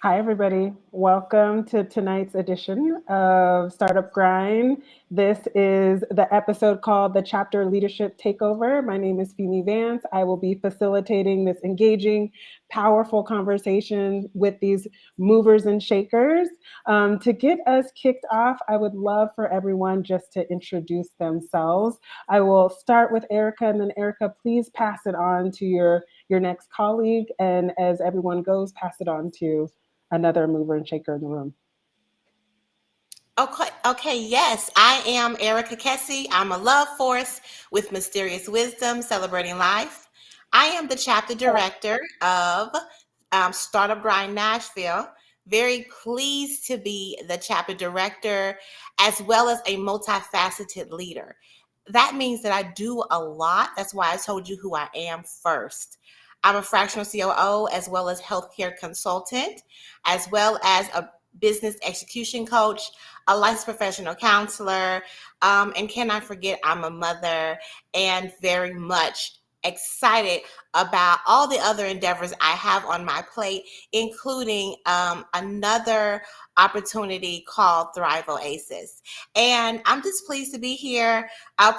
Hi, everybody. Welcome to tonight's edition of Startup Grind. This is the episode called the Chapter Leadership Takeover. My name is Femi Vance. I will be facilitating this engaging, powerful conversation with these movers and shakers. To get us kicked off, I would love for everyone just to introduce themselves. I will start with Erica, and then Erica, please pass it on to your next colleague. And as everyone goes, pass it on to another mover and shaker in the room. Okay, yes. I am Erica Kesse. I'm a love force with mysterious wisdom, celebrating life. I am the chapter director of Startup Grind Nashville. Very pleased to be the chapter director as well as a multifaceted leader. That means that I do a lot. That's why I told you who I am first. I'm a fractional COO as well as healthcare consultant, as well as a business execution coach, a licensed professional counselor, and can I forget I'm a mother and very much excited about all the other endeavors I have on my plate, including another opportunity called Thrive Oasis. And I'm just pleased to be here.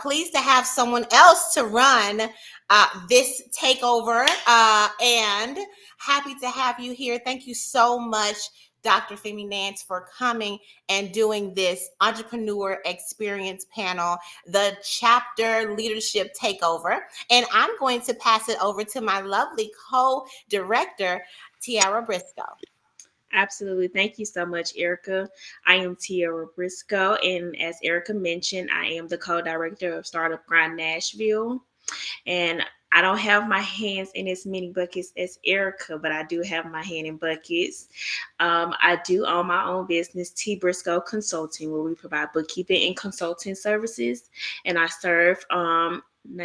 Pleased to have someone else to run this takeover, and happy to have you here. Thank you so much, Dr. Femi Vance, for coming and doing this entrepreneur experience panel, the chapter leadership takeover. And I'm going to pass it over to my lovely co-director, Tiara Briscoe. Absolutely. Thank you so much, Erica. I am Tiara Briscoe, and as Erica mentioned, I am the co-director of Startup Grind Nashville. And I don't have my hands in as many buckets as Erica, but I do have my hand in buckets. I do own my own business, T Briscoe Consulting, where we provide bookkeeping and consulting services. And I serve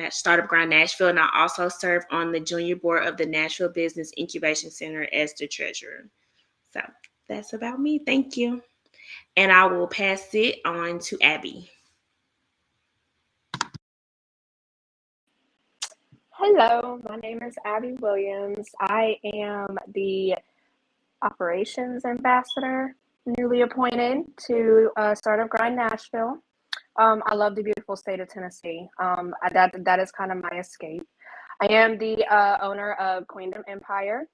Startup Grind Nashville, and I also serve on the junior board of the Nashville Business Incubation Center as the treasurer. So that's about me. Thank you. And I will pass it on to Abby. Hello, my name is Abby Williams. I am the operations ambassador, newly appointed to Startup Grind Nashville. I love the beautiful state of Tennessee. That is kind of my escape. I am the owner of Queendom Empire,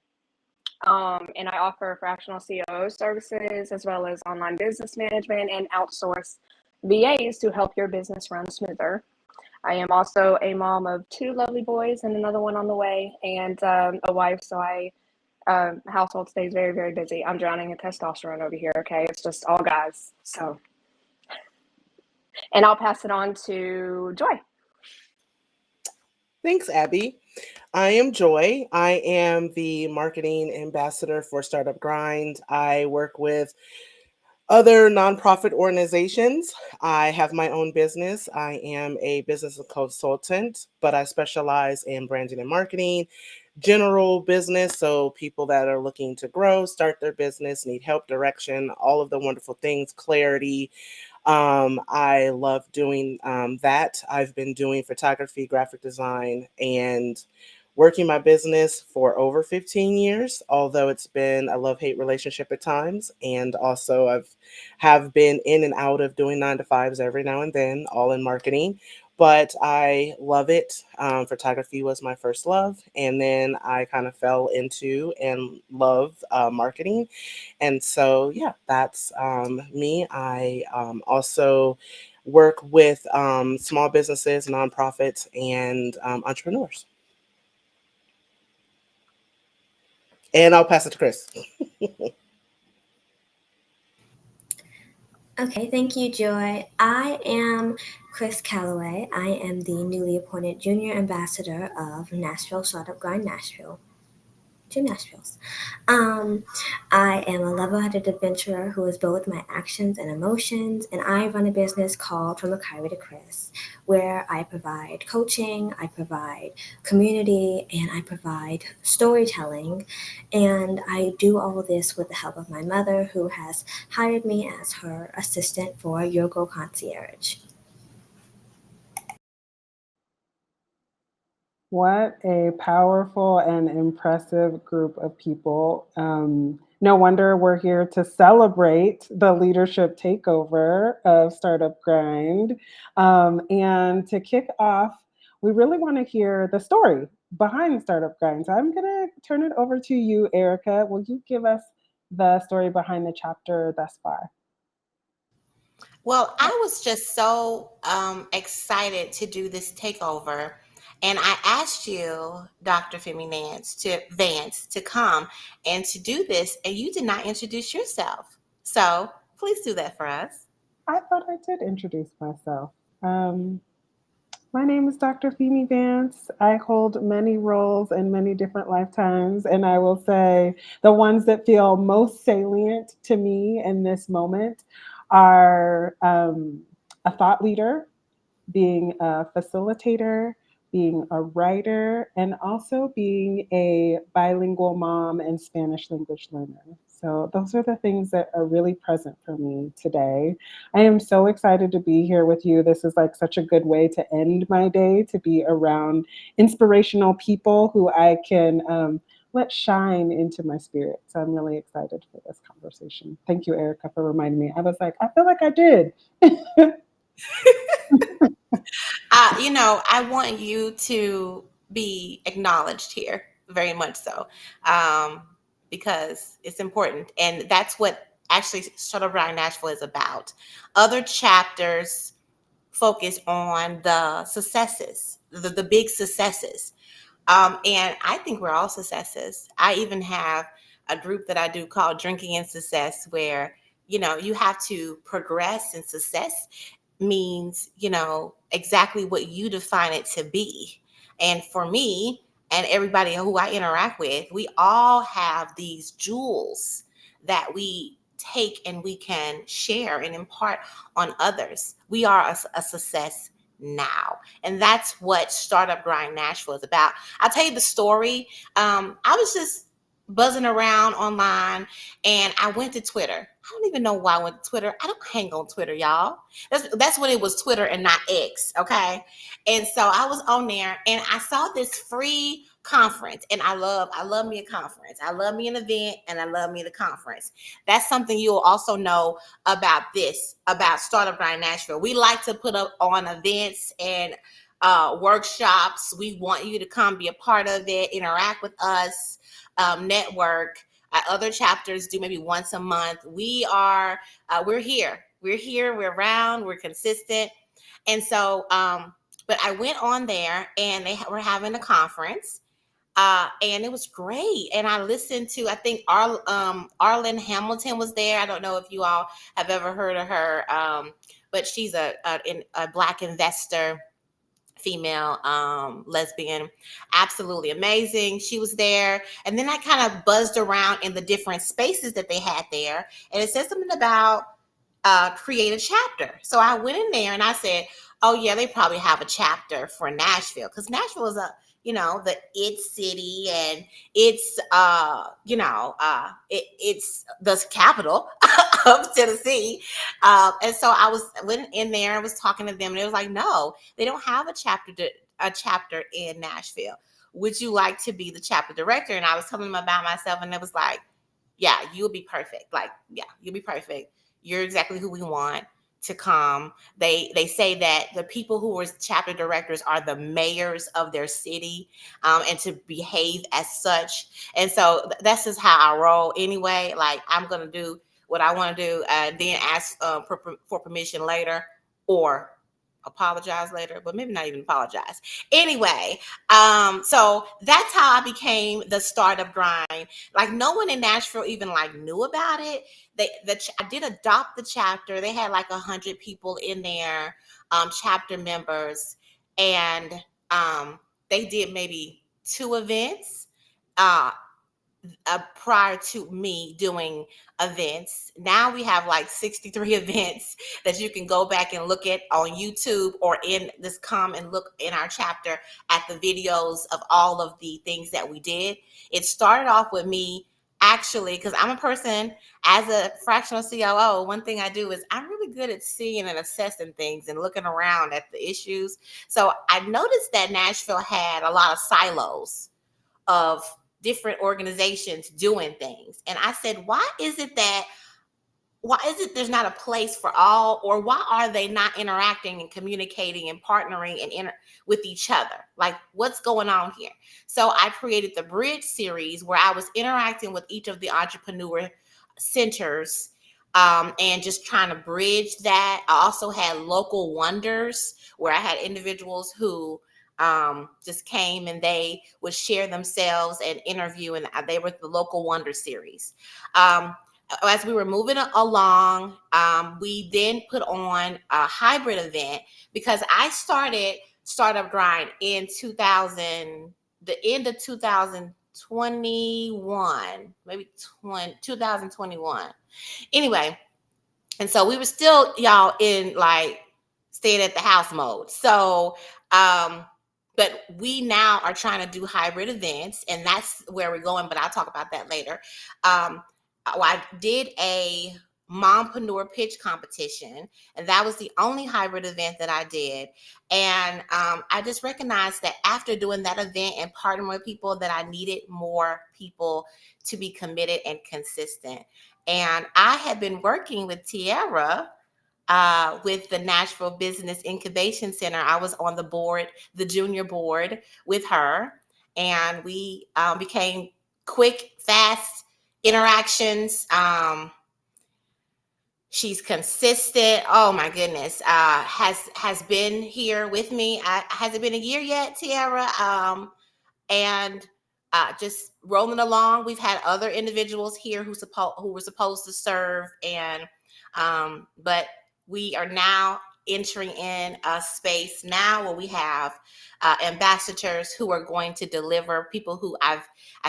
and I offer fractional COO services as well as online business management and outsource VAs to help your business run smoother. I am also a mom of two lovely boys and another one on the way, and a wife. So household stays very, very busy. I'm drowning in testosterone over here. Okay, it's just all guys. So, and I'll pass it on to Joy. Thanks, Abby. I am Joy. I am the marketing ambassador for Startup Grind. I work with other nonprofit organizations. I have my own business. I am a business consultant, but I specialize in branding and marketing, general business. So people that are looking to grow, start their business, need help, direction, all of the wonderful things, clarity. I love doing that. I've been doing photography, graphic design, and working my business for over 15 years, although it's been a love-hate relationship at times. And also have been in and out of doing 9 to 5s every now and then, all in marketing. But I love it. Photography was my first love. And then I kind of fell into and love marketing. And so, yeah, that's me. I also work with small businesses, nonprofits, and entrepreneurs. And I'll pass it to Chrys. Okay, thank you, Joy. I am Chrys Callaway. I am the newly appointed Junior Ambassador of Nashville Startup Grind Nashville. Two Nashvilles. I am a level-headed adventurer who is built with my actions and emotions, and I run a business called From Akari to Chrys, where I provide coaching, I provide community, and I provide storytelling. And I do all of this with the help of my mother, who has hired me as her assistant for Your Goal Concierge. What a powerful and impressive group of people. No wonder we're here to celebrate the leadership takeover of Startup Grind. And to kick off, we really want to hear the story behind Startup Grind. So I'm going to turn it over to you, Erica. Will you give us the story behind the chapter thus far? Well, I was just so excited to do this takeover. And I asked you, Dr. Femi Vance, to come and to do this, and you did not introduce yourself. So please do that for us. I thought I did introduce myself. Um, My name is Dr. Femi Vance. I hold many roles in many different lifetimes, and I will say the ones that feel most salient to me in this moment are a thought leader, being a facilitator, being a writer, and also being a bilingual mom and Spanish language learner. So, those are the things that are really present for me today. I am so excited to be here with you. This is like such a good way to end my day, to be around inspirational people who I can let shine into my spirit. So, I'm really excited for this conversation. Thank you, Erica, for reminding me. I was like, I feel like I did. I want you to be acknowledged here, very much so, um, because it's important. And that's what actually Shuttle Grind Nashville is about. Other chapters focus on the successes, the big successes. And I think we're all successes. I even have a group that I do called Drinking and Success, where, you have to progress, and success means, exactly what you define it to be. And for me and everybody who I interact with, we all have these jewels that we take and we can share and impart on others. We are a success now. And that's what Startup Grind Nashville is about. I'll tell you the story. I was just buzzing around online, and I went to Twitter. I don't even know why I went to Twitter. I don't hang on Twitter, y'all. That's when it was Twitter and not X, okay? And so I was on there, and I saw this free conference, and I love me a conference. I love me an event, and I love me the conference. That's something you'll also know about Startup Grind Nashville. We like to put up on events and workshops. We want you to come be a part of it, interact with us, network. Other chapters do maybe once a month. We're here. We're around, we're consistent. And so, but I went on there, and they were having a conference. And it was great. And I listened to, I think Arlen Hamilton was there. I don't know if you all have ever heard of her, but she's a Black investor, female, lesbian, absolutely amazing. She was there. And then I kind of buzzed around in the different spaces that they had there. And it said something about create a chapter. So I went in there and I said, oh yeah, they probably have a chapter for Nashville, because Nashville is the it city, and it's it's the capital of Tennessee. And so went in there and was talking to them, and it was like, no, they don't have a chapter in Nashville. Would you like to be the chapter director? And I was telling them about myself, and it was like, yeah, you'll be perfect. Like, yeah, you'll be perfect. You're exactly who we want to come. They say that the people who were chapter directors are the mayors of their city, and to behave as such. And so that's just how I roll anyway. Like, I'm going to do what I want to do, then ask for permission later, or apologize later, but maybe not even apologize. Anyway, so that's how I became the Startup Grind. Like, no one in Nashville even knew about it. I did adopt the chapter. They had 100 people in there, chapter members, and they did maybe 2 events. Prior to me doing events. Now we have 63 events that you can go back and look at on YouTube, or come and look in our chapter at the videos of all of the things that we did. It started off with me, actually, because I'm a person, as a fractional COO, one thing I do is I'm really good at seeing and assessing things and looking around at the issues. So I noticed that Nashville had a lot of silos of different organizations doing things. And I said, why is it there's not a place for all, or why are they not interacting and communicating and partnering and with each other? Like, what's going on here? So I created the Bridge series where I was interacting with each of the entrepreneur centers, and just trying to bridge that. I also had local wonders where I had individuals who just came and they would share themselves and interview, and they were the local wonder series. As we were moving along, we then put on a hybrid event, because I started Startup Grind in the end of 2021, maybe 2021. Anyway, and so we were still, y'all, in like staying at the house mode. So, but we now are trying to do hybrid events, and that's where we're going, but I'll talk about that later. I did a mompreneur pitch competition, and that was the only hybrid event that I did. And I just recognized that after doing that event and partnering with people, that I needed more people to be committed and consistent. And I had been working with Tiara with the Nashville Business Incubation Center. I was on the board, the junior board with her, and we became quick, fast interactions. She's consistent. Oh my goodness. Has been here with me. Has it been a year yet, Tiara? And just rolling along. We've had other individuals here who were supposed to serve, and but we are now entering in a space now where we have ambassadors who are going to deliver, people who I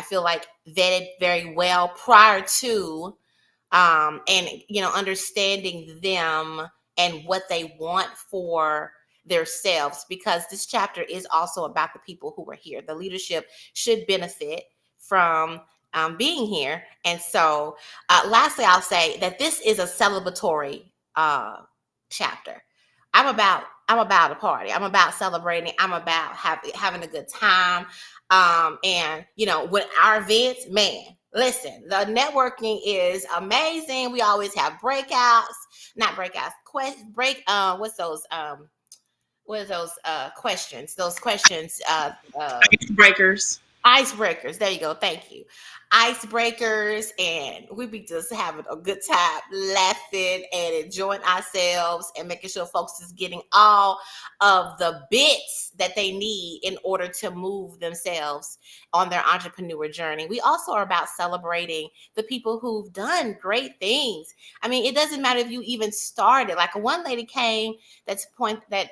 feel like vetted very well prior to, and understanding them and what they want for themselves, because this chapter is also about the people who are here. The leadership should benefit from being here. And so lastly, I'll say that this is a celebratory chapter. I'm about a party. I'm about celebrating. I'm about having a good time. And with our events, man, listen, the networking is amazing. We always have not breakouts, what's those? What are those questions? Those questions. Icebreakers. There you go. Thank you. Icebreakers, and we be just having a good time, laughing and enjoying ourselves, and making sure folks is getting all of the bits that they need in order to move themselves on their entrepreneur journey. We also are about celebrating the people who've done great things. I mean, it doesn't matter if you even started. Like one lady came that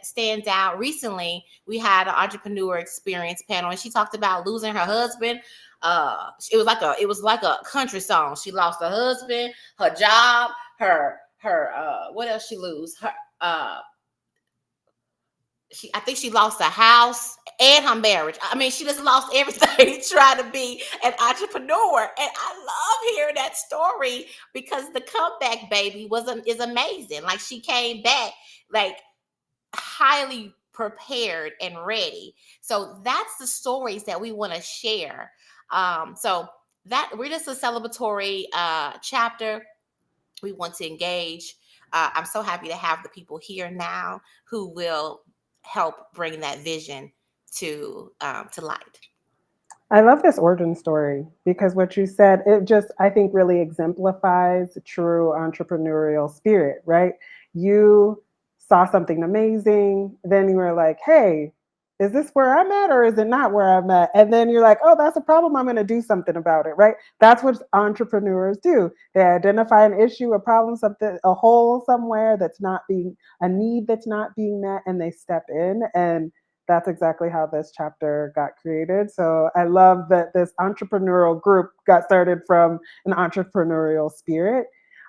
stands out recently. We had an entrepreneur experience panel, and she talked about losing her husband. It was like a country song. She lost her husband, her job, her what else she lose? Her I think she lost her house and her marriage. I mean, she just lost everything trying to be an entrepreneur. And I love hearing that story, because the comeback baby is amazing. Like, she came back like highly prepared and ready. So that's the stories that we want to share. So that we're just a celebratory chapter. We want to engage. I'm so happy to have the people here now who will help bring that vision to light. I love this origin story, because what you said, it just, I think, really exemplifies true entrepreneurial spirit, right? You saw something amazing, then you were like, hey, is this where I'm at, or is it not where I'm at? And then you're like, oh, that's a problem. I'm going to do something about it, right? That's what entrepreneurs do. They identify an issue, a problem, something, a hole somewhere a need that's not being met, and they step in. And that's exactly how this chapter got created. So I love that this entrepreneurial group got started from an entrepreneurial spirit.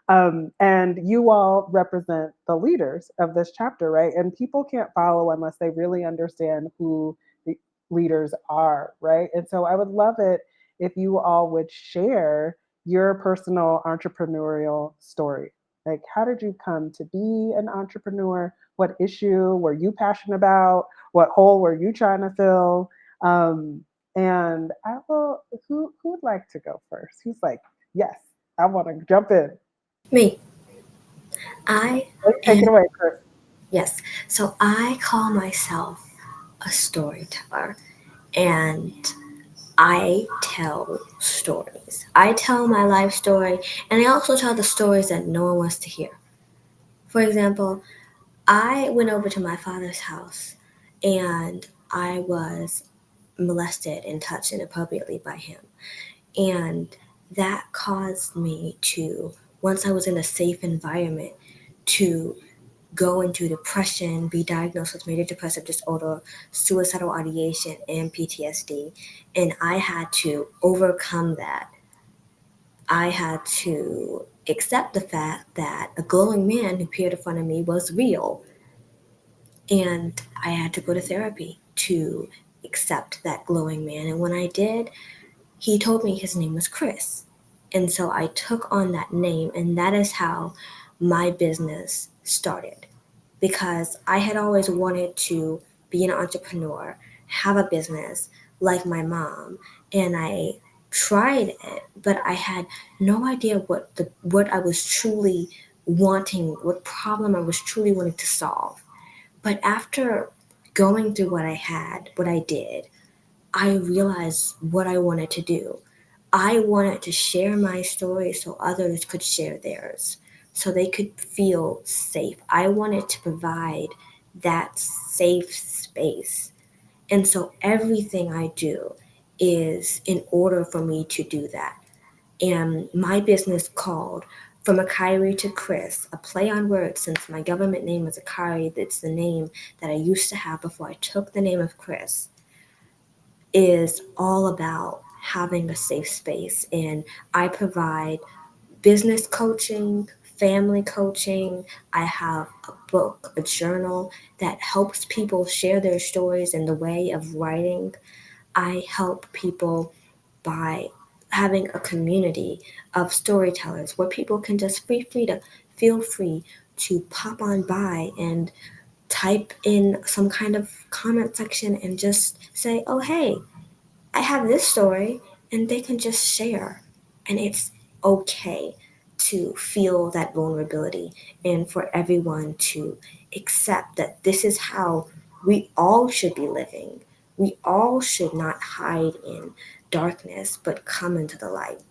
And you all represent the leaders of this chapter, right? And people can't follow unless they really understand who the leaders are, right? And so I would love it if you all would share your personal entrepreneurial story. Like, how did you come to be an entrepreneur? What issue were you passionate about? What hole were you trying to fill? And I will, who would like to go first? Who's like, yes, I want to jump in. Me. I Take it am, away, Chrys. yes. So I call myself a storyteller, and I tell stories. I tell my life story, and I also tell the stories that no one wants to hear. For example, I went over to my father's house and I was molested and touched inappropriately by him. And that caused me to, once I was in a safe environment, to go into depression, be diagnosed with major depressive disorder, suicidal ideation, and PTSD. And I had to overcome that. I had to accept the fact that a glowing man who appeared in front of me was real. And I had to go to therapy to accept that glowing man. And when I did, he told me his name was Chrys. And so I took on that name, and that is how my business started. Because I had always wanted to be an entrepreneur, have a business like my mom, and I tried it, but I had no idea what I was truly wanting, what problem I was truly wanting to solve. But after going through what I did, I realized what I wanted to do. I wanted to share my story so others could share theirs, so they could feel safe. I wanted to provide that safe space. And so everything I do is in order for me to do that. And my business called From Akari to Chrys, a play on words since my government name is Akari, that's the name that I used to have before I took the name of Chrys, is all about having a safe space. And I provide business coaching, family coaching. I have a book, a journal that helps people share their stories in the way of writing. I help people by having a community of storytellers where people can just feel free to pop on by and type in some kind of comment section and just say, oh, hey, I have this story, and they can just share. And it's okay to feel that vulnerability and for everyone to accept that this is how we all should be living. We all should not hide in darkness, but come into the light.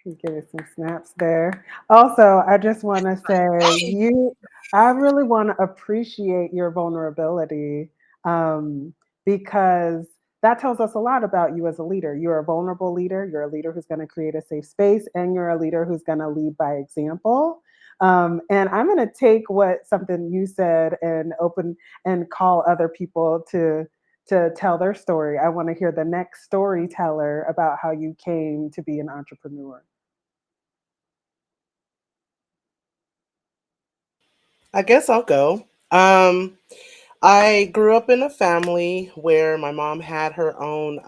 Give it some snaps there. Also, I just want to say I really want to appreciate your vulnerability, because that tells us a lot about you as a leader. You're a vulnerable leader. You're a leader who's going to create a safe space, and you're a leader who's going to lead by example. And I'm going to take something you said and open and call other people to tell their story. I want to hear the next storyteller about how you came to be an entrepreneur. I guess I'll go. I grew up in a family where my mom had her own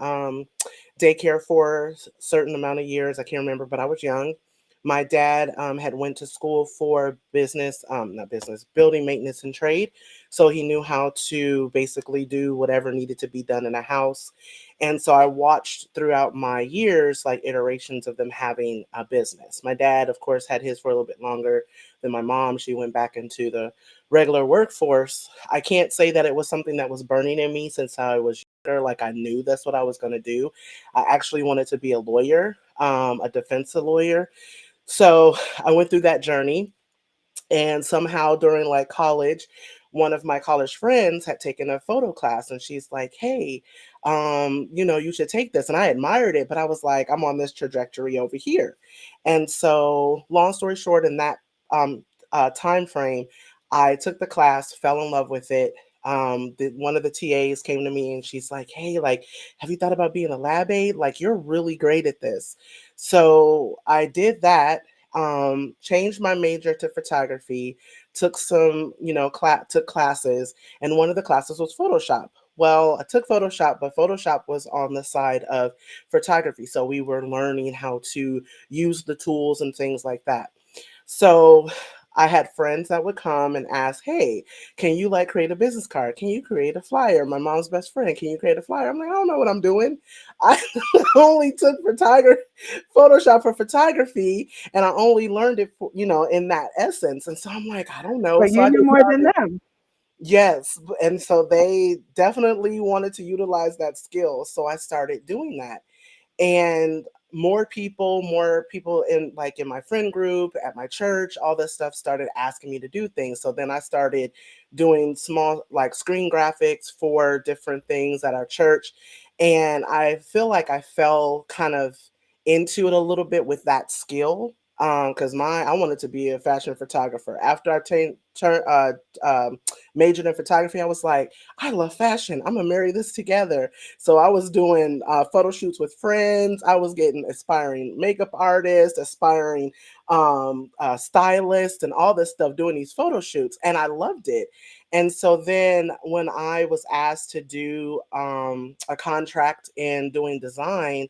daycare for a certain amount of years. I can't remember, but I was young. My dad had went to school for business, not business, building maintenance and trade. So he knew how to basically do whatever needed to be done in a house. And so I watched throughout my years, like iterations of them having a business. My dad, of course, had his for a little bit longer than my mom. She went back into the regular workforce. I can't say that it was something that was burning in me since I was younger. Like I knew that's what I was going to do. I actually wanted to be a lawyer, a defense lawyer. So I went through that journey. And somehow during like college, one of my college friends had taken a photo class and she's like, hey, you should take this. And I admired it, but I was like, I'm on this trajectory over here. And so long story short, in that time frame, I took the class, fell in love with it. One of the TAs came to me and she's like, hey, like, have you thought about being a lab aide? Like, you're really great at this. So I did that, changed my major to photography, took some, took classes, and one of the classes was Photoshop. Well, I took Photoshop, but Photoshop was on the side of photography. So we were learning how to use the tools and things like that. So I had friends that would come and ask, hey, can you like create a business card? Can you create a flyer? My mom's best friend, can you create a flyer? I'm like, I don't know what I'm doing. I only took Photoshop for photography, and I only learned it, for, in that essence. And so I'm like, I don't know. But So you I knew just more than started. them. Yes. And so they definitely wanted to utilize that skill. So I started doing that. And more people in like in my friend group, at my church, all this stuff started asking me to do things. So then I started doing small like screen graphics for different things at our church. And I feel like I fell kind of into it a little bit with that skill. Because I wanted to be a fashion photographer. After I majored in photography, I was like, I love fashion. I'm gonna marry this together. So I was doing photo shoots with friends. I was getting aspiring makeup artists, aspiring stylists, and all this stuff, doing these photo shoots, and I loved it. And so then when I was asked to do a contract in doing design,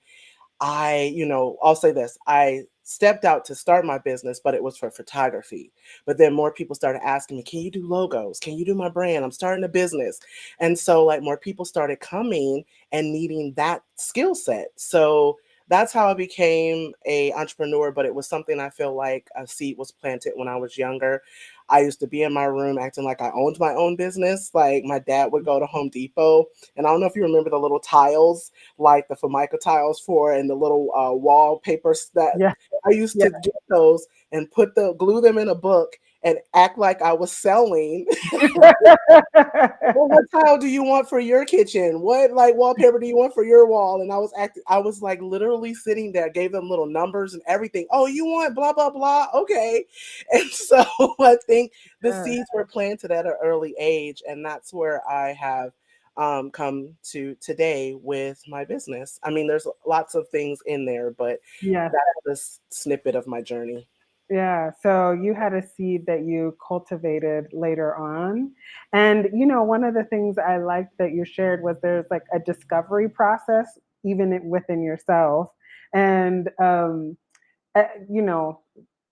I'll say this, I stepped out to start my business, but it was for photography. But then more people started asking me, can you do logos? Can you do my brand? I'm starting a business. And so like more people started coming and needing that skill set. So that's how I became a entrepreneur, but it was something I feel like a seed was planted when I was younger. I used to be in my room acting like I owned my own business. Like my dad would go to Home Depot, and I don't know if you remember the little tiles, like the Formica tiles and the little wallpapers that Yeah. I used Yeah. to get those and glue them in a book and act like I was selling. Well, what tile do you want for your kitchen? What like wallpaper do you want for your wall? And I was like literally sitting there, gave them little numbers and everything. Oh, you want blah, blah, blah. Okay. And so I think the seeds were planted at an early age. And that's where I have come to today with my business. I mean, there's lots of things in there, but Yes. that's the snippet of my journey. Yeah. So you had a seed that you cultivated later on. And, one of the things I liked that you shared was there's like a discovery process, even within yourself. And, uh, you know,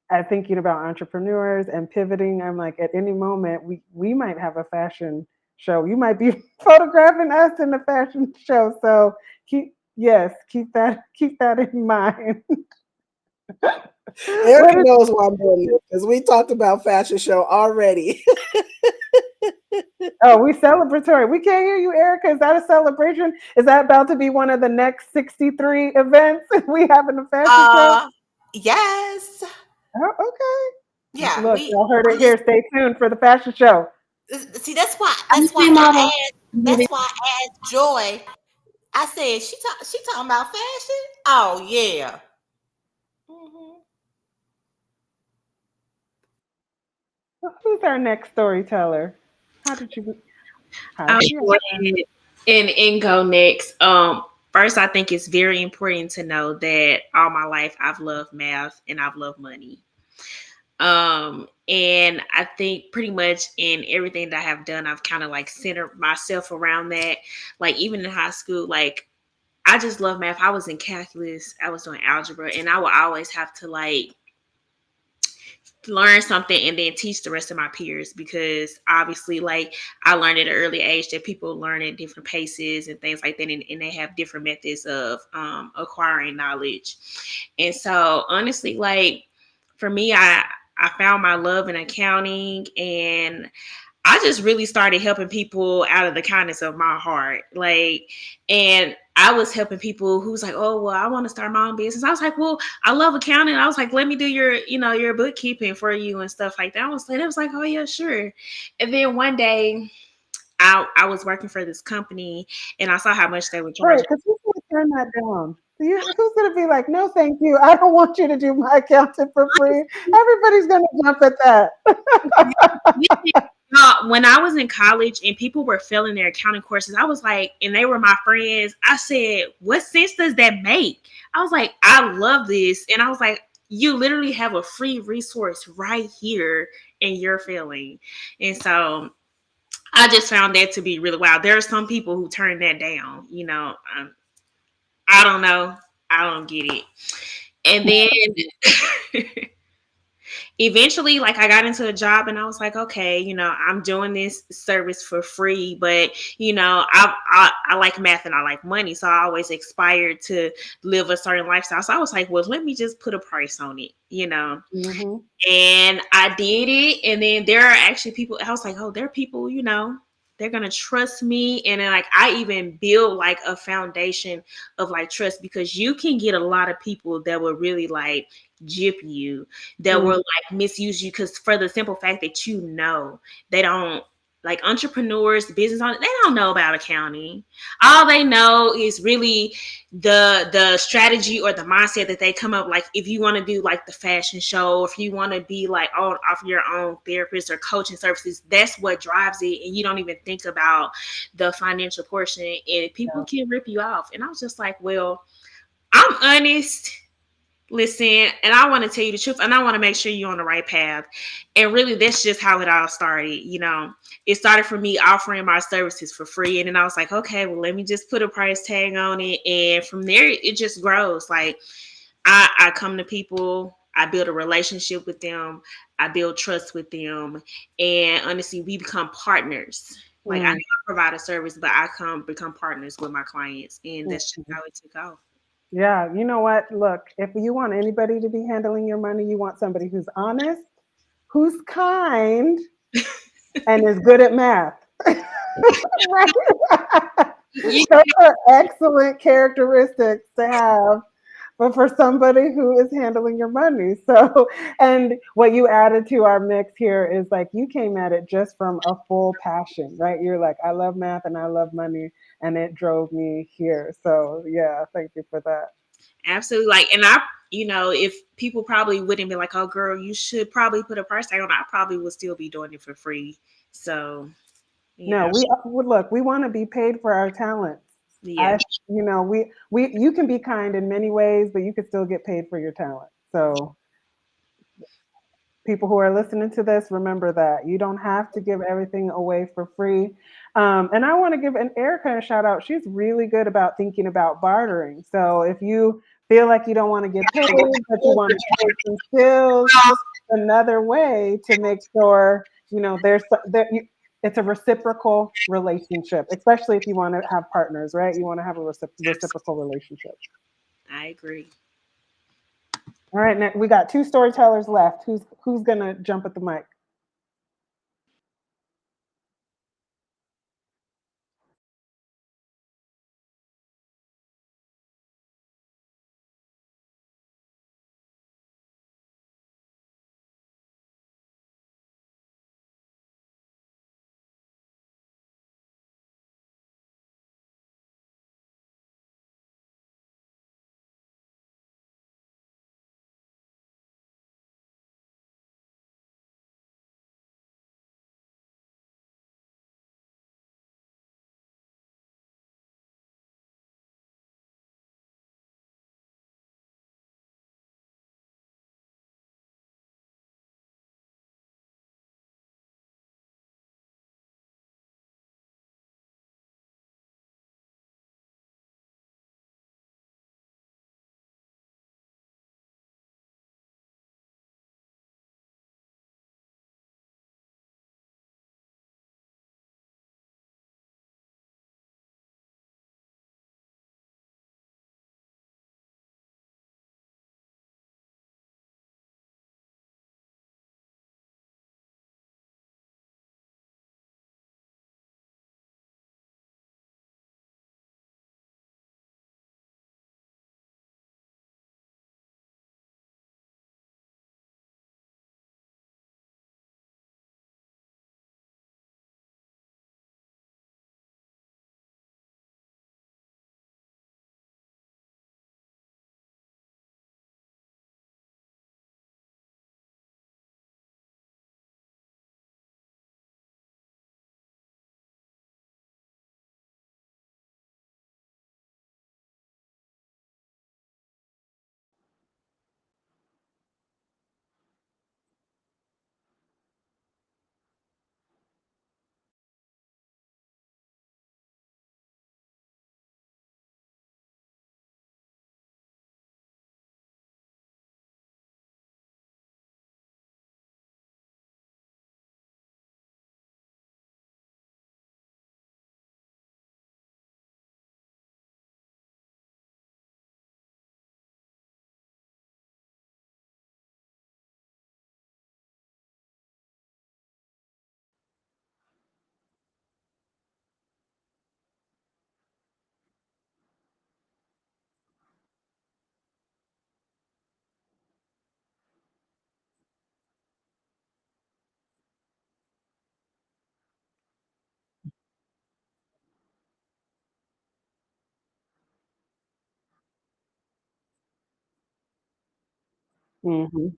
I'm thinking about entrepreneurs and pivoting. I'm like, at any moment, we might have a fashion show. You might be photographing us in the fashion show. So keep that in mind. Erica What is knows why I'm doing this because we talked about fashion show already. Oh, we celebratory. We can't hear you, Erica. Is that a celebration? Is that about to be one of the next 63 events we having a fashion show? Yes. Oh, okay. Yeah, Look, y'all heard it here. Stay tuned for the fashion show. see that's why I'm that's the why same I model. asked that's why I asked Joy. I said she talking about fashion? Oh yeah. Mhm. Who's our next storyteller? How did you? Hi, I'll go Tiara. ahead and go next. First, I think it's very important to know that all my life I've loved math and I've loved money. And I think pretty much in everything that I have done, I've kind of like centered myself around that. Like even in high school, like I just love math. I was in calculus, I was doing algebra, and I would always have to like learn something and then teach the rest of my peers because obviously like I learned at an early age that people learn at different paces and things like that, and they have different methods of acquiring knowledge. And so honestly, like for me, I found my love in accounting, and I just really started helping people out of the kindness of my heart. Like, and I was helping people who was like, oh, well, I want to start my own business. I was like, well, I love accounting. I was like, let me do your bookkeeping for you and stuff like that. It was like, oh yeah, sure. And then one day I was working for this company and I saw how much they were Wait, charging. because who's going to turn that down? Who's going to be like, no, thank you. I don't want you to do my accounting for free. Everybody's going to jump at that. When I was in college and people were failing their accounting courses, I was like, and they were my friends, I said, what sense does that make? I was like, I love this. And I was like, you literally have a free resource right here and you're failing. And so I just found that to be really wild. There are some people who turn that down, I don't know. I don't get it. And then eventually, like, I got into a job and I was like, okay, you know, I'm doing this service for free, but you know, I like math and I like money, so I always aspired to live a certain lifestyle. So I was like, well, let me just put a price on it, you know. Mm-hmm. And I did it. And then there are actually people, I was like, oh, there are people, you know, they're going to trust me. And then, like, I even build like a foundation of like trust, because you can get a lot of people that will really like gyp you, that will like misuse you. Because for the simple fact that, you know, they don't, like, entrepreneurs, business owners, they don't know about accounting. All they know is really the strategy or the mindset that they come up. Like, if you want to do like the fashion show, if you want to be like on off your own therapist or coaching services, that's what drives it, and you don't even think about the financial portion, and people can rip you off. And I was just like, well, I'm honest. Listen, and I want to tell you the truth, and I want to make sure you're on the right path. And really, that's just how it all started. You know, it started for me offering my services for free. And then I was like, okay, well, let me just put a price tag on it. And from there, it just grows. Like, I come to people, I build a relationship with them, I build trust with them. And honestly, we become partners. Like, I provide a service, but I become partners with my clients. And that's just how it took off. Yeah, you know what? Look, if you want anybody to be handling your money, you want somebody who's honest, who's kind, and is good at math. Right? Those are excellent characteristics to have, but for somebody who is handling your money. So, and what you added to our mix here is like you came at it just from a full passion, right? You're like, I love math and I love money, and it drove me here. So, yeah, thank you for that. Absolutely. Like, and I, you know, if people probably wouldn't be like, oh, girl, you should probably put a price tag on, I probably would still be doing it for free. So, you No, know, we look. We want to be paid for our talents. yeah, I, we. You can be kind in many ways, but you can still get paid for your talent. So, people who are listening to this, remember that you don't have to give everything away for free. And I want to give an Erica a shout out. She's really good about thinking about bartering. So, if you feel like you don't want to get paid, but you want to trade some skills, another way to make sure there's it's a reciprocal relationship, especially if you want to have partners, right? You want to have a reciprocal relationship. I agree. All right, now we got two storytellers left. Who's gonna jump at the mic? Mhm.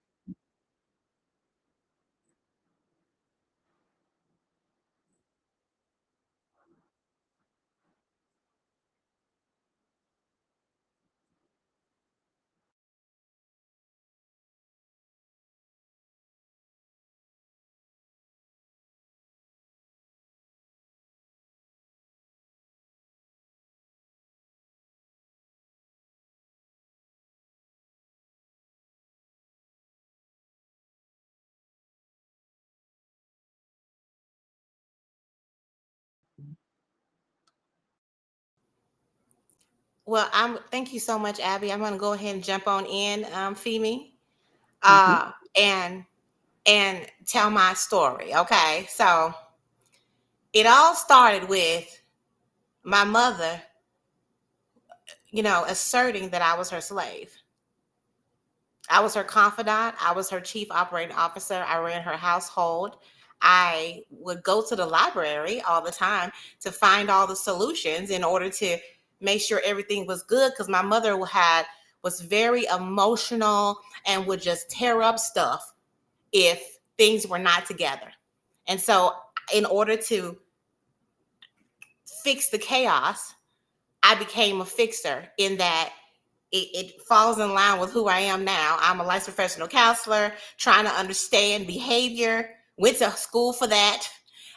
Well, thank you so much, Abby. I'm going to go ahead and jump on in, Femi, Mhm. uh, and tell my story. Okay, so it all started with my mother, asserting that I was her slave. I was her confidant. I was her chief operating officer. I ran her household. I would go to the library all the time to find all the solutions in order to make sure everything was good, because my mother was very emotional and would just tear up stuff if things were not together. And so in order to fix the chaos, I became a fixer in that it falls in line with who I am now. I'm a licensed professional counselor, trying to understand behavior, went to school for that,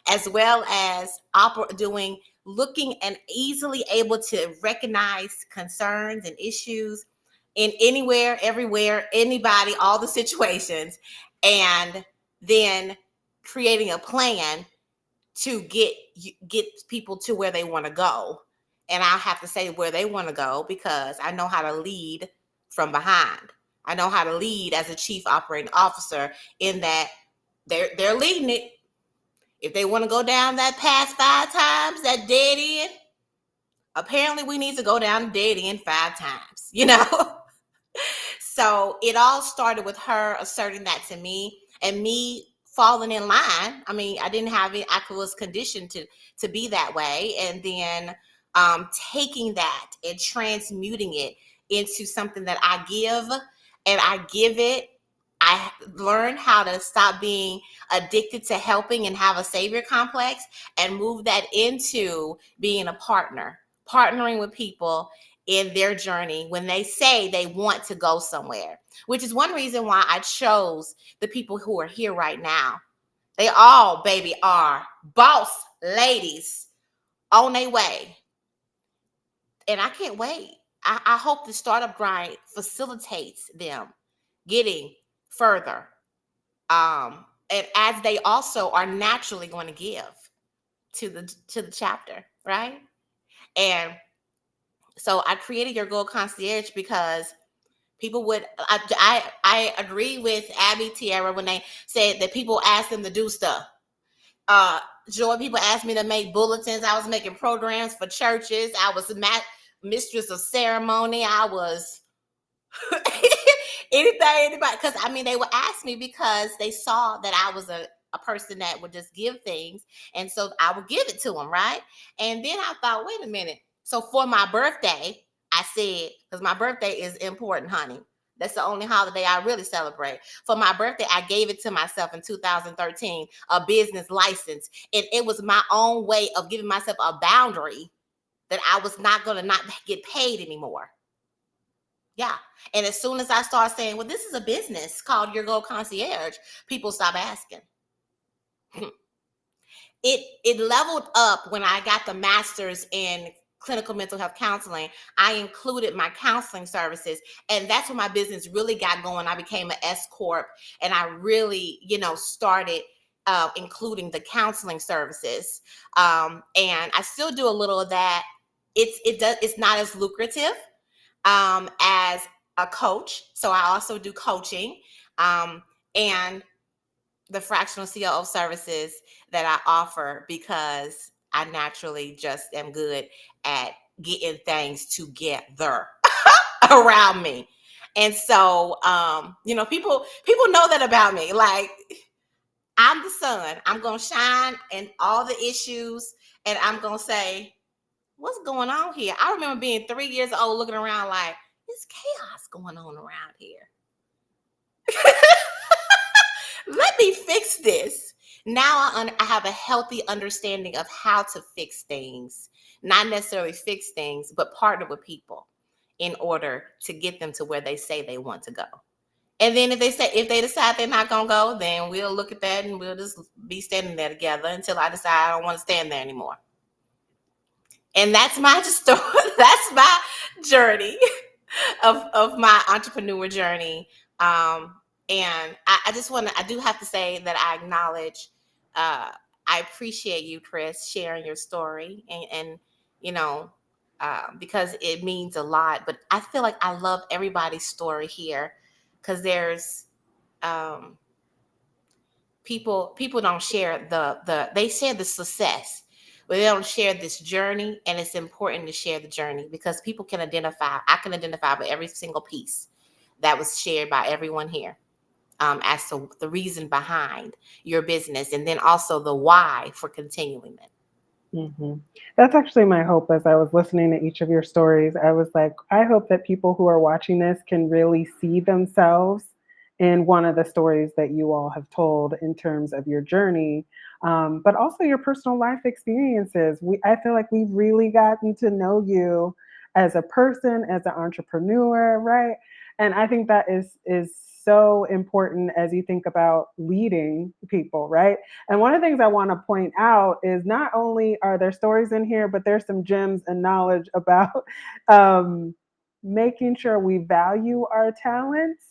as well as looking and easily able to recognize concerns and issues in anywhere, everywhere, anybody, all the situations, and then creating a plan to get people to where they want to go. And I have to say where they want to go because I know how to lead from behind. I know how to lead as a chief operating officer in that they're leading it. If they want to go down that path 5 times, that dead end, apparently we need to go down the dead end 5 times. So it all started with her asserting that to me and me falling in line. I mean, I didn't have it. I was conditioned to be that way. And then taking that and transmuting it into something that I give, and I give it. I learned how to stop being addicted to helping and have a savior complex and move that into being a partner, partnering with people in their journey when they say they want to go somewhere, which is one reason why I chose the people who are here right now. They all, baby, are boss ladies on their way. And I can't wait. I hope the startup grind facilitates them getting further. And as they also are naturally going to give to the chapter, right? And so I created Your Goal Concierge because people would, I agree with Abby, Tiara, when they said that people ask them to do stuff. Joy, people asked me to make bulletins. I was making programs for churches. I was mistress of ceremony. I was anybody, because I mean, they would ask me because they saw that I was a person that would just give things. And so I would give it to them, right? And then I thought, wait a minute. So for my birthday, I said, because my birthday is important, honey. That's the only holiday I really celebrate. For my birthday, I gave it to myself in 2013, a business license. And it was my own way of giving myself a boundary that I was not going to not get paid anymore. Yeah. And as soon as I start saying, well, this is a business called Your Goal Concierge, people stop asking. It leveled up when I got the master's in clinical mental health counseling. I included my counseling services, and that's when my business really got going. I became an S corp, and I really, started including the counseling services. And I still do a little of that. It's not as lucrative as a coach, so I also do coaching, and the fractional COO services that I offer because I naturally just am good at getting things together around me. And so, people know that about me. Like, I'm the sun. I'm going to shine in all the issues, and I'm going to say, what's going on here? I remember being 3 years old looking around like, there's chaos going on around here. let me fix this. Now I have a healthy understanding of how to fix things, not necessarily fix things, but partner with people in order to get them to where they say they want to go. And then if they decide they're not gonna go, then we'll look at that and we'll just be standing there together until I decide I don't want to stand there anymore. And that's my story. That's my journey of my entrepreneur journey. And I do have to say that I acknowledge, I appreciate you, Chrys, sharing your story and because it means a lot. But I feel like I love everybody's story here because there's people don't share they share the success, but they don't share this journey. And it's important to share the journey because people can identify. I can identify with every single piece that was shared by everyone here, as to the reason behind your business, and then also the why for continuing it. Mm-hmm. That's actually my hope. As I was listening to each of your stories, I was like, I hope that people who are watching this can really see themselves in one of the stories that you all have told in terms of your journey, but also your personal life experiences. I feel like we've really gotten to know you as a person, as an entrepreneur, right? And I think that is so important as you think about leading people, right? And one of the things I want to point out is not only are there stories in here, but there's some gems and knowledge about um, making sure we value our talents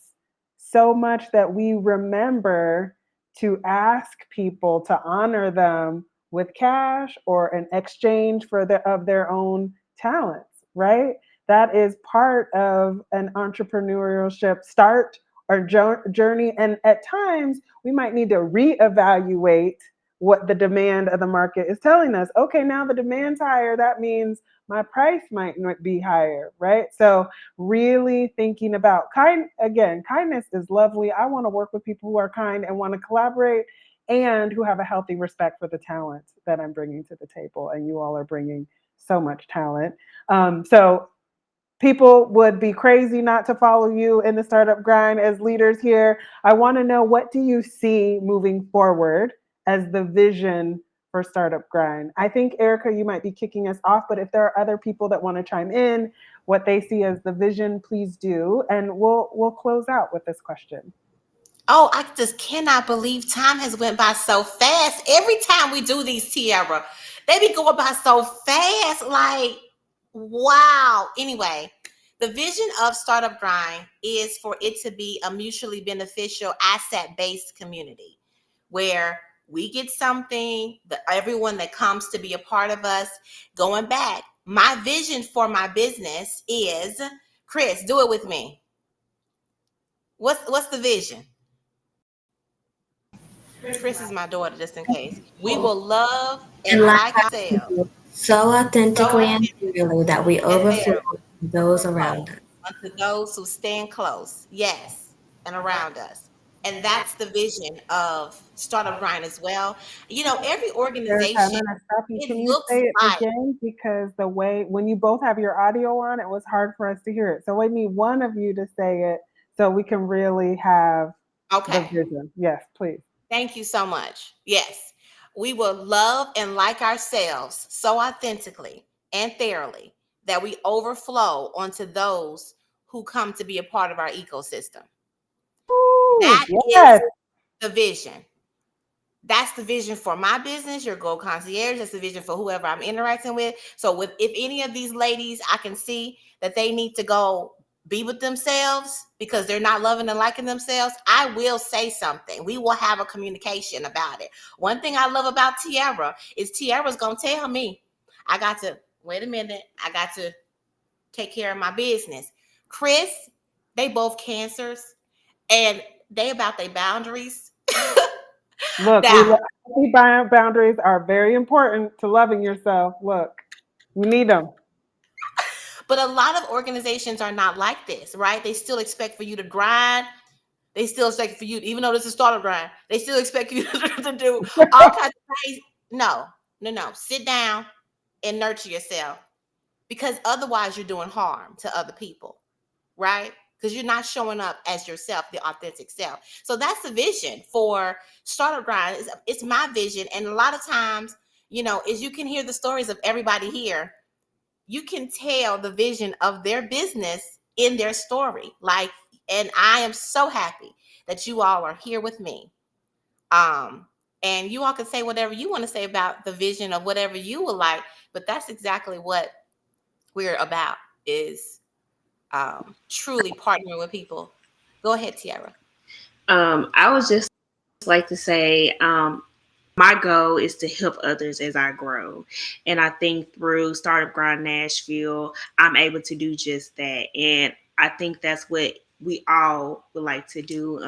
so much that we remember to ask people to honor them with cash or an exchange of their own talents, right? That is part of an entrepreneurship start or journey. And at times, we might need to reevaluate what the demand of the market is telling us. Okay, now the demand's higher. That means my price might not be higher, right? So really thinking about kindness is lovely. I want to work with people who are kind and want to collaborate and who have a healthy respect for the talent that I'm bringing to the table. And you all are bringing so much talent. So people would be crazy not to follow you in the startup grind as leaders here. I want to know, what do you see moving forward as the vision for Startup Grind? I think, Erica, you might be kicking us off, but if there are other people that want to chime in, what they see as the vision, please do. And we'll close out with this question. Oh, I just cannot believe time has went by so fast. Every time we do these, Tiara, they be going by so fast. Like, wow. Anyway, the vision of Startup Grind is for it to be a mutually beneficial, asset-based community where we get something, everyone that comes to be a part of us. Going back, my vision for my business is, Chrys, do it with me. What's the vision? Chrys is my daughter, just in case. We will love and like ourselves so authentically and sincerely that we overflow to those around us. unto those who stand close, yes, and around us. And that's the vision of Startup Grind as well. Every Erica, I'm organization, going to stop you. it Can you looks say it like, again? Because the way, when you both have your audio on, it was hard for us to hear it. So we need one of you to say it so we can really have the okay, vision. Yes, please. thank you so much. Yes, we will love and like ourselves so authentically and thoroughly that we overflow onto those who come to be a part of our ecosystem. Ooh, That yes. is the vision. That's the vision for my business, your Gold Concierge. That's the vision for whoever I'm interacting with. So if any of these ladies, I can see that they need to go be with themselves because they're not loving and liking themselves, I will say something. We will have a communication about it. One thing I love about Tiara is Tiara's going to tell me, I got to, wait a minute, I got to take care of my business. Chrys, they both cancers and they about their boundaries. Look, Now, boundaries are very important to loving yourself. Look, you need them. but a lot of organizations are not like this, right? They still expect for you to grind. They still expect for you, even though this is Startup Grind, they still expect you to do all kinds of things. No. Sit down and nurture yourself because otherwise you're doing harm to other people, right? because you're not showing up as yourself, the authentic self. So that's the vision for Startup Grind. It's my vision. And a lot of times, as you can hear the stories of everybody here, you can tell the vision of their business in their story. And I am so happy that you all are here with me. And you all can say whatever you want to say about the vision of whatever you would like, but that's exactly what we're about, is truly partnering with people. Go ahead, Tiara. I would just like to say, my goal is to help others as I grow. And I think through Startup Grind Nashville, I'm able to do just that. And I think that's what we all would like to do.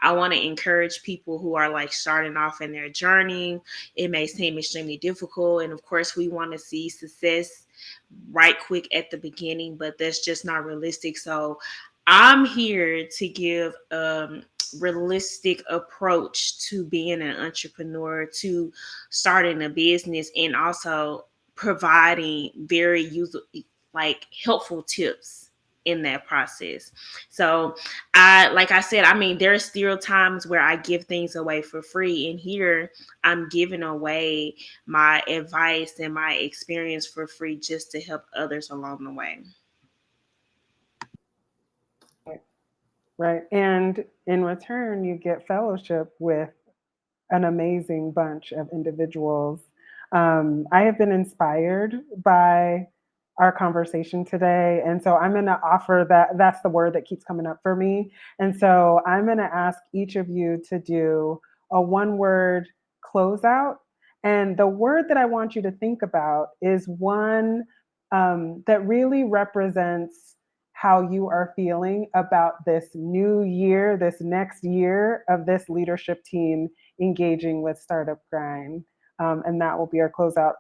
I want to encourage people who are like starting off in their journey. It may seem extremely difficult. And of course, we want to see success right quick at the beginning, but that's just not realistic. So I'm here to give realistic approach to being an entrepreneur, to starting a business, and also providing very helpful tips in that process. So like I said, there are still times where I give things away for free, and here I'm giving away my advice and my experience for free just to help others along the way. Right. And in return, you get fellowship with an amazing bunch of individuals. I have been inspired by our conversation today. And so I'm going to offer that's the word that keeps coming up for me. And so I'm going to ask each of you to do a one word closeout. And the word that I want you to think about is one that really represents how you are feeling about this new year, this next year of this leadership team engaging with Startup Grind. And that will be our closeout.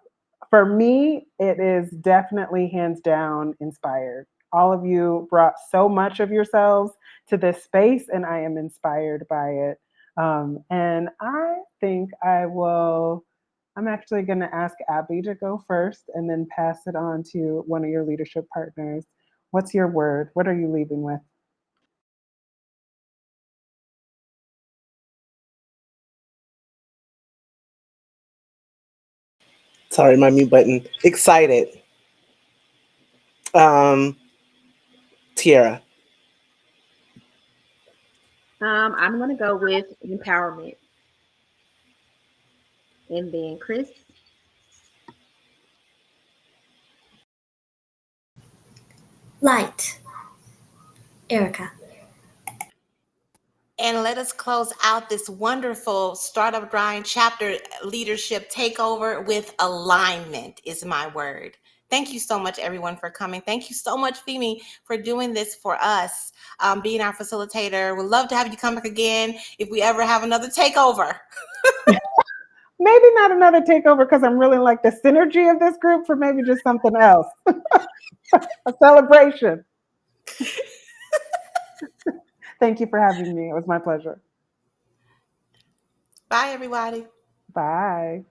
For me, it is definitely hands down inspired. All of you brought so much of yourselves to this space, and I am inspired by it. And I think I'm actually going to ask Abby to go first and then pass it on to one of your leadership partners. What's your word? What are you leaving with? Sorry, my mute button. Excited. Tiara. I'm going to go with empowerment. And then Chrys. Light. Erica. And let us close out this wonderful Startup Grind Chapter Leadership Takeover with alignment is my word. Thank you so much, everyone, for coming. Thank you so much, Femi, for doing this for us, being our facilitator. We'd love to have you come back again if we ever have another takeover. Maybe not another takeover, because I'm really like the synergy of this group, for maybe just something else. A celebration. Thank you for having me. It was my pleasure. Bye, everybody. Bye.